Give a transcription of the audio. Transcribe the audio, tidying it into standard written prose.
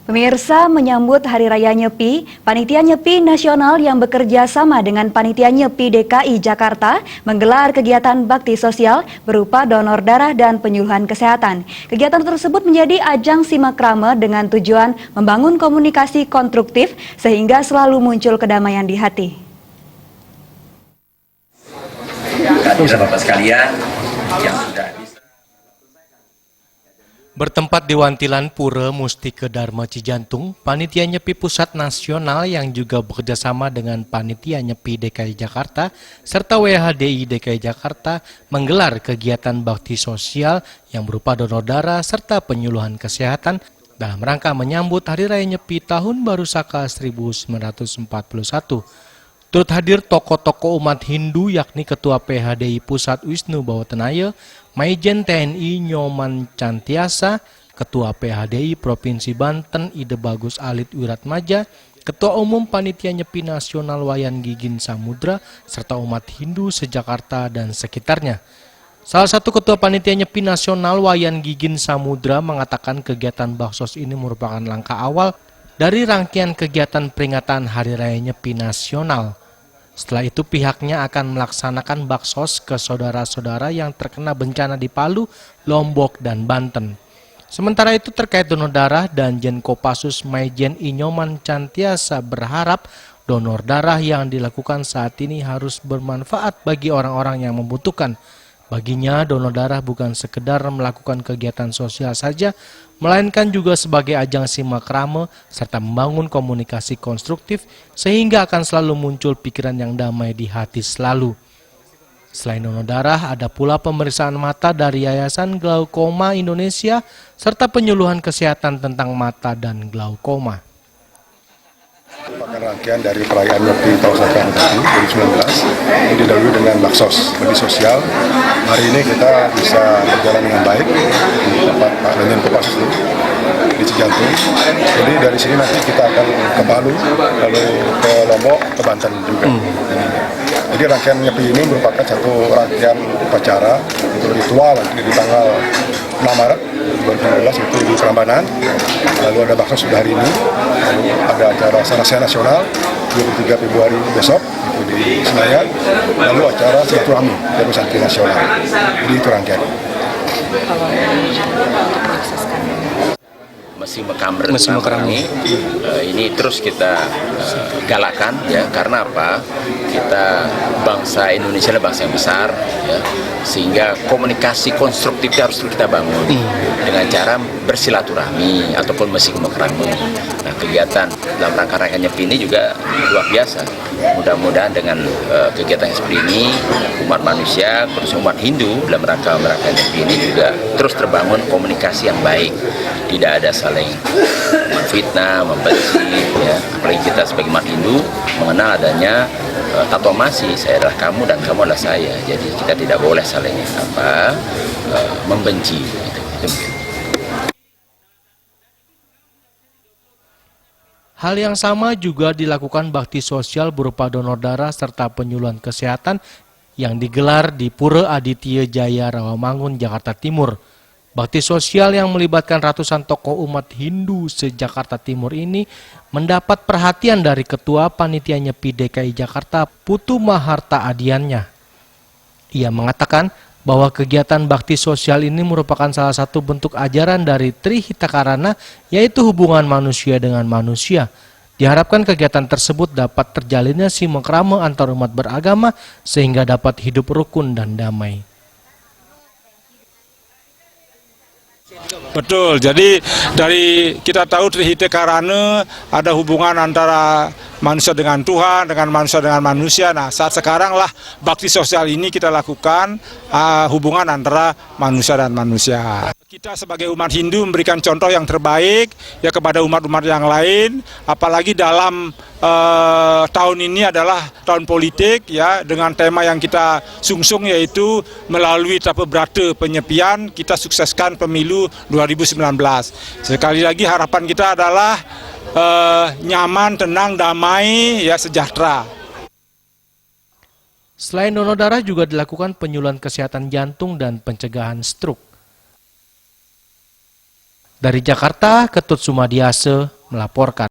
Pemirsa, menyambut Hari Raya Nyepi, Panitia Nyepi Nasional yang bekerja sama dengan Panitia Nyepi DKI Jakarta menggelar kegiatan bakti sosial berupa donor darah dan penyuluhan kesehatan. Kegiatan tersebut menjadi ajang simakrame dengan tujuan membangun komunikasi konstruktif sehingga selalu muncul kedamaian di hati. Hadirin Bapak sekalian yang sudah Bertempat di Wantilan Pura Mustika Dharma Cijantung, Panitia Nyepi Pusat Nasional yang juga bekerjasama dengan Panitia Nyepi DKI Jakarta serta WHDI DKI Jakarta menggelar kegiatan bakti sosial yang berupa donor darah serta penyuluhan kesehatan dalam rangka menyambut Hari Raya Nyepi Tahun Baru Saka 1941. Turut hadir tokoh-tokoh umat Hindu yakni Ketua PHDI Pusat Wisnu Bawatenaya, Maijen TNI Nyoman Cantiasa, Ketua PHDI Provinsi Banten Ide Bagus Alit Wiratmaja, Ketua Umum Panitia Nyepi Nasional Wayan Gigin Samudra, serta umat Hindu se-Jakarta dan sekitarnya. Salah satu Ketua Panitia Nyepi Nasional Wayan Gigin Samudra mengatakan kegiatan baksos ini merupakan langkah awal dari rangkaian kegiatan peringatan Hari Raya Nyepi Nasional. Setelah itu pihaknya akan melaksanakan baksos ke saudara-saudara yang terkena bencana di Palu, Lombok, dan Banten. Sementara itu terkait donor darah dan Kopassus Maijen Inyoman Cantiasa berharap donor darah yang dilakukan saat ini harus bermanfaat bagi orang-orang yang membutuhkan. Baginya donor darah bukan sekedar melakukan kegiatan sosial saja, melainkan juga sebagai ajang simakrame serta membangun komunikasi konstruktif sehingga akan selalu muncul pikiran yang damai di hati selalu. Selain donor darah, ada pula pemeriksaan mata dari Yayasan Glaukoma Indonesia serta penyuluhan kesehatan tentang mata dan glaukoma. Merupakan rangkaian dari perayaan Nyepi tahun 2019 ini didahului dengan baksos bagi sosial. Hari ini kita bisa berjalan dengan baik di tempat Pak Danjen Kopassus di Cijantung. Jadi dari sini nanti kita akan ke Palu, lalu ke Lombok, ke Banten juga. Jadi rangkaian Nyepi ini merupakan satu rangkaian upacara untuk ritual nanti di tanggal 6 Maret 2019 itu di Prambanan. Lalu ada baksos sudah hari ini, lalu ada acara Sarasya Nasional 23 Februari besok itu di Senayan, lalu acara silaturahmi Dewan Santri Nasional. Jadi itu rangkaian. Mesin Mekam ini terus kita galakkan ya, karena apa? Kita bangsa Indonesia adalah bangsa yang besar ya, sehingga komunikasi konstruktif harus kita bangun dengan cara bersilaturahmi ataupun mesin Mekam. Nah, kegiatan dalam rangka rangkaian Nyepi ini juga luar biasa. Mudah-mudahan dengan kegiatan seperti ini umat manusia, khususnya umat Hindu dalam rangka merayakan Nyepi ini juga terus terbangun komunikasi yang baik. Tidak ada saling memfitnah, membenci, ya. Apalagi kita sebagai umat Hindu mengenal adanya tatomasi, saya adalah kamu dan kamu adalah saya. Jadi kita tidak boleh saling membenci. Gitu. Hal yang sama juga dilakukan bakti sosial berupa donor darah serta penyuluhan kesehatan yang digelar di Pura Aditya Jaya Rawamangun, Jakarta Timur. Bakti sosial yang melibatkan ratusan tokoh umat Hindu se-Jakarta Timur ini mendapat perhatian dari Ketua Panitia Nyepi DKI Jakarta Putu Maharta Adiannya. Ia mengatakan bahwa kegiatan bakti sosial ini merupakan salah satu bentuk ajaran dari Trihitakarana, yaitu hubungan manusia dengan manusia. Diharapkan kegiatan tersebut dapat terjalinnya simakrame antar umat beragama sehingga dapat hidup rukun dan damai. Betul, jadi dari kita tahu Trihitakarana ada hubungan antara manusia dengan Tuhan, dengan manusia. Nah, saat sekarang lah bakti sosial ini kita lakukan hubungan antara manusia dan manusia. Kita sebagai umat Hindu memberikan contoh yang terbaik ya kepada umat-umat yang lain, apalagi dalam tahun ini adalah tahun politik ya, dengan tema yang kita sungsung yaitu melalui tapa berata penyepian kita sukseskan pemilu 2019. Sekali lagi harapan kita adalah nyaman, tenang, damai, ya sejahtera. Selain donor darah juga dilakukan penyuluhan kesehatan jantung dan pencegahan stroke. Dari Jakarta, Ketut Sumadiase melaporkan.